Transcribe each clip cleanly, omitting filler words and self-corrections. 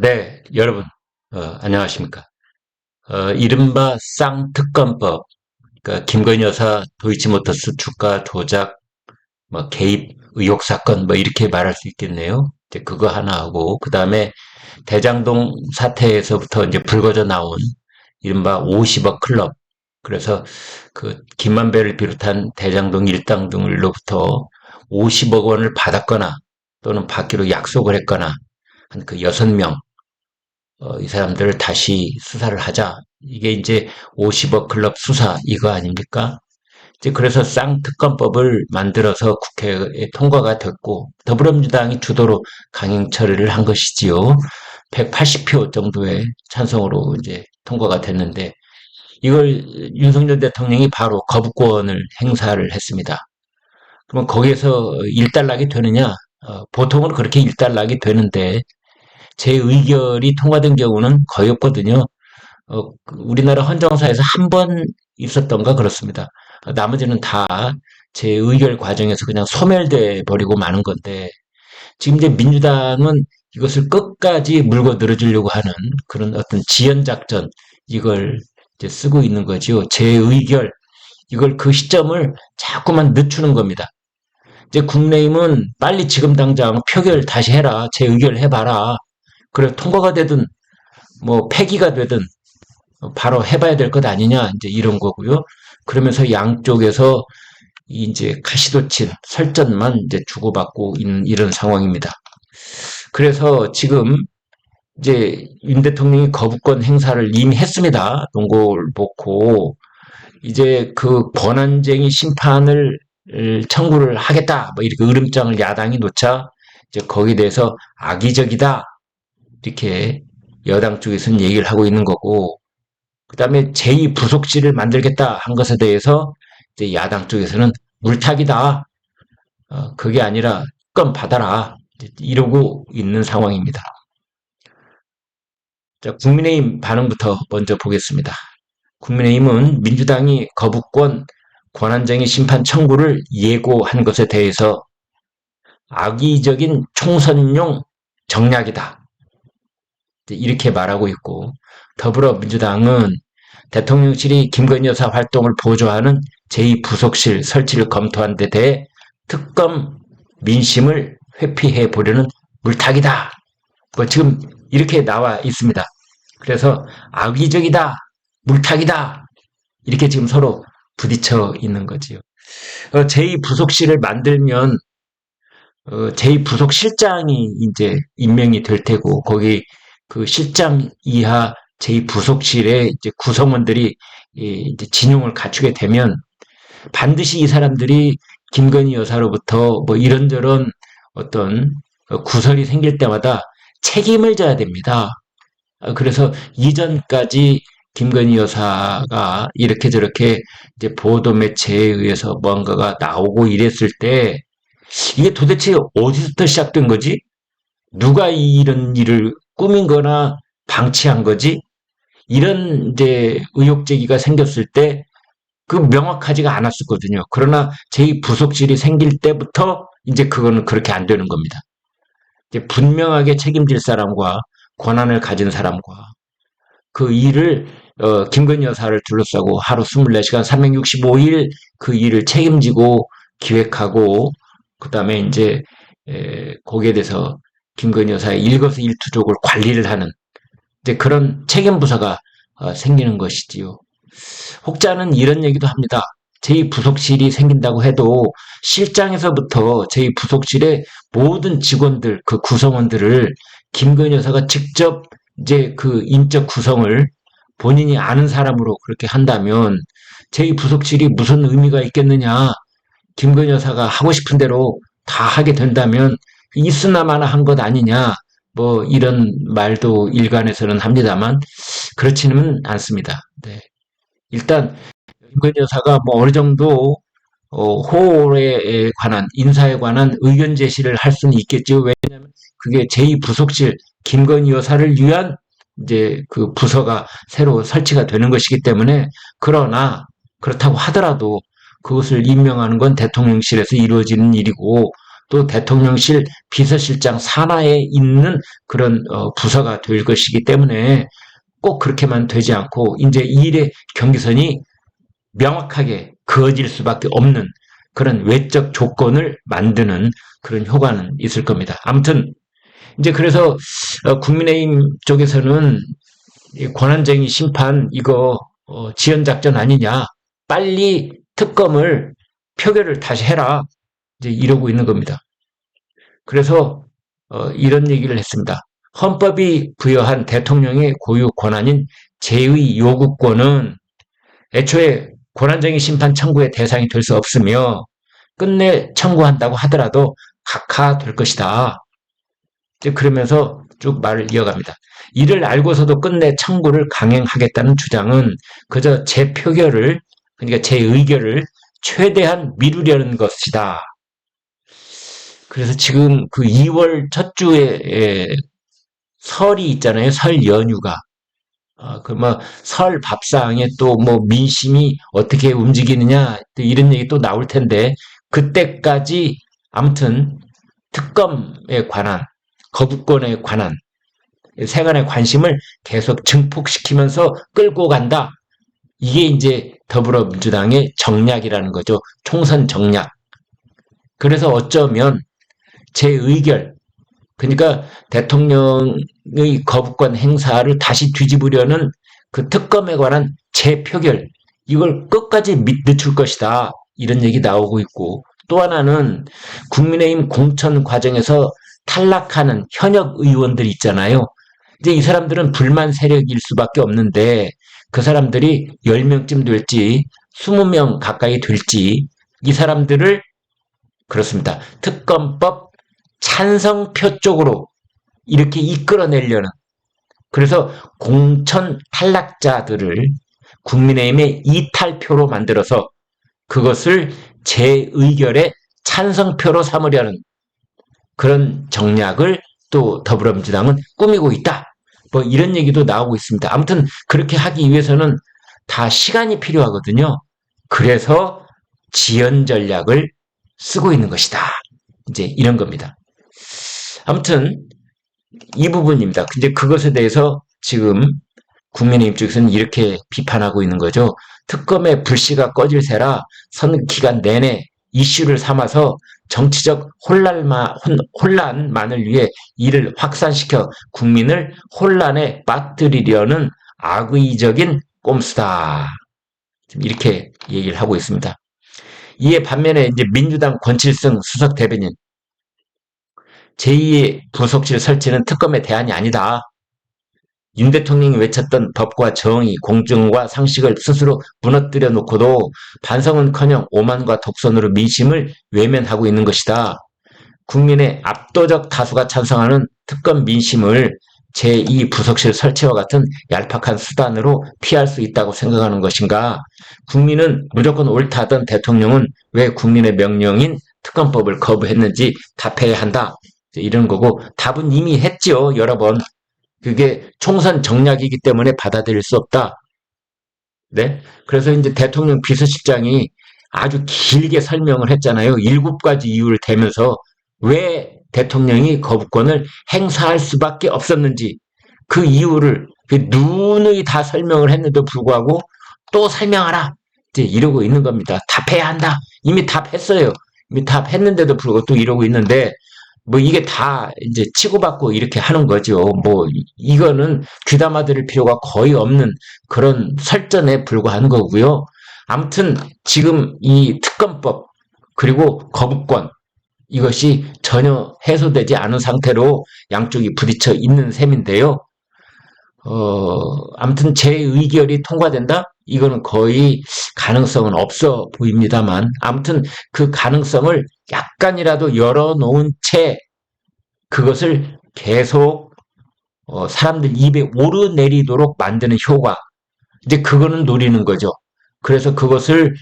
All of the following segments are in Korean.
네, 여러분, 안녕하십니까. 이른바 쌍특검법, 그러니까 김건희 여사 도이치모터스 주가 조작, 개입 의혹 사건, 이렇게 말할 수 있겠네요. 이제 그거 하나 하고, 그 다음에 대장동 사태에서부터 이제 불거져 나온 이른바 50억 클럽. 그래서 그 김만배를 비롯한 대장동 일당들로부터 50억 원을 받았거나 또는 받기로 약속을 했거나 한 그 6명, 이 사람들을 다시 수사를 하자. 이게 이제 50억 클럽 수사 이거 아닙니까? 이제 그래서 쌍특검법을 만들어서 국회에 통과가 됐고 더불어민주당이 주도로 강행 처리를 한 것이지요. 180표 정도의 찬성으로 이제 통과가 됐는데 이걸 윤석열 대통령이 바로 거부권을 행사를 했습니다. 그러면 거기에서 일단락이 되느냐? 보통은 그렇게 일단락이 되는데 제 의결이 통과된 경우는 거의 없거든요. 우리나라 헌정사에서 한 번 있었던가 그렇습니다. 나머지는 다 제 의결 과정에서 그냥 소멸돼 버리고 마는 건데 지금 이제 민주당은 이것을 끝까지 물고 늘어지려고 하는 그런 어떤 지연 작전 이걸 이제 쓰고 있는 거지요. 제 의결 이걸 그 시점을 자꾸만 늦추는 겁니다. 이제 국민의힘은 빨리 지금 당장 표결 다시 해라. 제 의결 해봐라. 그래 통과가 되든 폐기가 되든 바로 해봐야 될 것 아니냐 이제 이런 거고요. 그러면서 양쪽에서 이제 가시도친 설전만 이제 주고받고 있는 이런 상황입니다. 그래서 지금 이제 윤 대통령이 거부권 행사를 이미 했습니다. 논거를 놓고 이제 그 권한쟁의 심판을 청구를 하겠다 이렇게 으름장을 야당이 놓자 이제 거기에 대해서 악의적이다 이렇게 여당 쪽에서는 얘기를 하고 있는 거고 그다음에 제2부속실을 만들겠다 한 것에 대해서 이제 야당 쪽에서는 물타기다. 그게 아니라 건 받아라. 이러고 있는 상황입니다. 자, 국민의힘 반응부터 먼저 보겠습니다. 국민의힘은 민주당이 거부권 권한쟁의 심판 청구를 예고한 것에 대해서 악의적인 총선용 정략이다. 이렇게 말하고 있고 더불어민주당은 대통령실이 김건희 여사 활동을 보조하는 제2부속실 설치를 검토한 데 대해 특검 민심을 회피해 보려는 물타기다. 지금 이렇게 나와 있습니다. 그래서 악의적이다, 물타기다 이렇게 지금 서로 부딪혀 있는 거지요. 제2부속실을 만들면 제2부속실장이 이제 임명이 될 테고 거기 그 실장 이하 제2부속실의 이제 구성원들이 이제 진용을 갖추게 되면 반드시 이 사람들이 김건희 여사로부터 이런저런 어떤 구설이 생길 때마다 책임을 져야 됩니다. 그래서 이전까지 김건희 여사가 이렇게 저렇게 이제 보도 매체에 의해서 뭔가가 나오고 이랬을 때 이게 도대체 어디서부터 시작된 거지? 누가 이런 일을 꾸민 거나 방치한 거지? 이런 이제 의혹 제기가 생겼을 때 그 명확하지가 않았었거든요. 그러나 제2부속실이 생길 때부터 이제 그거는 그렇게 안 되는 겁니다. 이제 분명하게 책임질 사람과 권한을 가진 사람과 그 일을 김건희 여사를 둘러싸고 하루 24시간 365일 그 일을 책임지고 기획하고 그다음에 이제 거기에 대해서 김건희 여사의 일거수일투족을 관리를 하는 이제 그런 책임 부서가 생기는 것이지요. 혹자는 이런 얘기도 합니다. 제2부속실이 생긴다고 해도 실장에서부터 제2부속실의 모든 직원들, 그 구성원들을 김건희 여사가 직접 이제 그 인적 구성을 본인이 아는 사람으로 그렇게 한다면 제2부속실이 무슨 의미가 있겠느냐. 김건희 여사가 하고 싶은 대로 다 하게 된다면 있으나마나 한 것 아니냐. 이런 말도 일간에서는 합니다만 그렇지는 않습니다. 네. 일단 김건희 여사가 어느 정도 호에 관한 인사에 관한 의견 제시를 할 수는 있겠죠. 왜냐하면 그게 제2부속실 김건희 여사를 위한 이제 그 부서가 새로 설치가 되는 것이기 때문에 그러나 그렇다고 하더라도 그것을 임명하는 건 대통령실에서 이루어지는 일이고 또 대통령실 비서실장 산하에 있는 그런 부서가 될 것이기 때문에 꼭 그렇게만 되지 않고 이제 이 일의 경계선이 명확하게 그어질 수밖에 없는 그런 외적 조건을 만드는 그런 효과는 있을 겁니다. 아무튼 이제 그래서 국민의힘 쪽에서는 권한쟁의 심판 이거 지연작전 아니냐, 빨리 특검을 표결을 다시 해라, 이제 이러고 있는 겁니다. 그래서 이런 얘기를 했습니다. 헌법이 부여한 대통령의 고유 권한인 제의 요구권은 애초에 권한쟁의 심판 청구의 대상이 될 수 없으며 끝내 청구한다고 하더라도 각하될 것이다. 그러면서 쭉 말을 이어갑니다. 이를 알고서도 끝내 청구를 강행하겠다는 주장은 그저 제 표결을, 그러니까 제 의결을 최대한 미루려는 것이다. 그래서 지금 그 2월 첫 주에 설이 있잖아요. 설 연휴가. 설 밥상에 또 뭐 민심이 어떻게 움직이느냐, 또 이런 얘기 또 나올 텐데, 그때까지 아무튼 특검에 관한, 거부권에 관한 세간의 관심을 계속 증폭시키면서 끌고 간다. 이게 이제 더불어민주당의 정략이라는 거죠. 총선 정략. 그래서 어쩌면 제 의결, 그러니까 대통령의 거부권 행사를 다시 뒤집으려는 그 특검에 관한 재표결, 이걸 끝까지 늦출 것이다, 이런 얘기 나오고 있고, 또 하나는 국민의힘 공천 과정에서 탈락하는 현역 의원들 있잖아요. 이제 이 사람들은 불만 세력일 수밖에 없는데 그 사람들이 10명쯤 될지 20명 가까이 될지 이 사람들을 그렇습니다. 특검법 찬성표 쪽으로 이렇게 이끌어내려는, 그래서 공천 탈락자들을 국민의힘의 이탈표로 만들어서 그것을 재의결의 찬성표로 삼으려는 그런 정략을 또 더불어민주당은 꾸미고 있다. 뭐 이런 얘기도 나오고 있습니다. 아무튼 그렇게 하기 위해서는 다 시간이 필요하거든요. 그래서 지연 전략을 쓰고 있는 것이다. 이제 이런 겁니다. 아무튼 이 부분입니다. 근데 그것에 대해서 지금 국민의힘 쪽에서는 이렇게 비판하고 있는 거죠. 특검의 불씨가 꺼질세라 선 기간 내내 이슈를 삼아서 정치적 혼란만을 위해 이를 확산시켜 국민을 혼란에 빠뜨리려는 악의적인 꼼수다. 이렇게 얘기를 하고 있습니다. 이에 반면에 이제 민주당 권칠승 수석 대변인, 제2의 부속실 설치는 특검의 대안이 아니다. 윤 대통령이 외쳤던 법과 정의, 공정과 상식을 스스로 무너뜨려 놓고도 반성은커녕 오만과 독선으로 민심을 외면하고 있는 것이다. 국민의 압도적 다수가 찬성하는 특검 민심을 제2 부속실 설치와 같은 얄팍한 수단으로 피할 수 있다고 생각하는 것인가? 국민은 무조건 옳다던 대통령은 왜 국민의 명령인 특검법을 거부했는지 답해야 한다. 이런 거고, 답은 이미 했지요, 여러 번. 그게 총선 정략이기 때문에 받아들일 수 없다. 네? 그래서 이제 대통령 비서실장이 아주 길게 설명을 했잖아요. 7가지 이유를 대면서 왜 대통령이 거부권을 행사할 수밖에 없었는지, 그 이유를 누누이 다 설명을 했는데도 불구하고 또 설명하라, 이제 이러고 있는 겁니다. 답해야 한다. 이미 답했어요. 이미 답했는데도 불구하고 또 이러고 있는데, 뭐 이게 다 이제 치고받고 이렇게 하는 거죠. 뭐 이거는 귀담아 들을 필요가 거의 없는 그런 설전에 불과한 거고요. 아무튼 지금 이 특검법 그리고 거부권, 이것이 전혀 해소되지 않은 상태로 양쪽이 부딪혀 있는 셈인데요. 아무튼 제 의결이 통과된다? 이거는 거의 가능성은 없어 보입니다만, 아무튼 그 가능성을 약간이라도 열어놓은 채 그것을 계속 사람들 입에 오르내리도록 만드는 효과, 이제 그거는 노리는 거죠. 그래서 그것을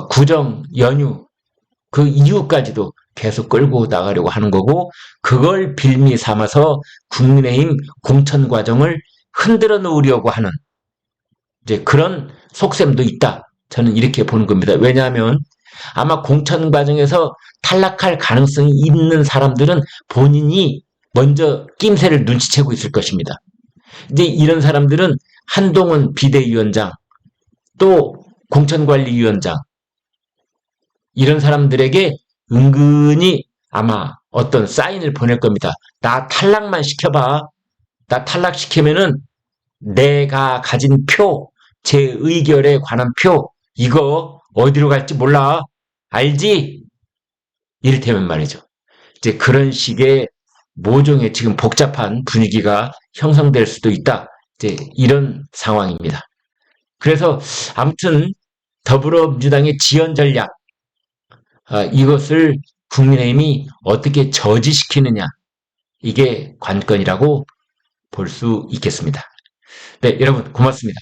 구정, 연휴, 그 이후까지도 계속 끌고 나가려고 하는 거고, 그걸 빌미 삼아서 국민의힘 공천 과정을 흔들어 놓으려고 하는 이제 그런 속셈도 있다. 저는 이렇게 보는 겁니다. 왜냐하면 아마 공천 과정에서 탈락할 가능성이 있는 사람들은 본인이 먼저 낌새를 눈치채고 있을 것입니다. 이제 이런 사람들은 한동훈 비대위원장, 또 공천관리위원장, 이런 사람들에게 은근히 아마 어떤 사인을 보낼 겁니다. 나 탈락만 시켜봐. 나 탈락시키면은 내가 가진 표, 제 의결에 관한 표, 이거 어디로 갈지 몰라. 알지? 이를테면 말이죠. 이제 그런 식의 모종의 지금 복잡한 분위기가 형성될 수도 있다. 이제 이런 상황입니다. 그래서 아무튼 더불어민주당의 지연 전략, 이것을 국민의힘이 어떻게 저지시키느냐, 이게 관건이라고 볼 수 있겠습니다. 네, 여러분 고맙습니다.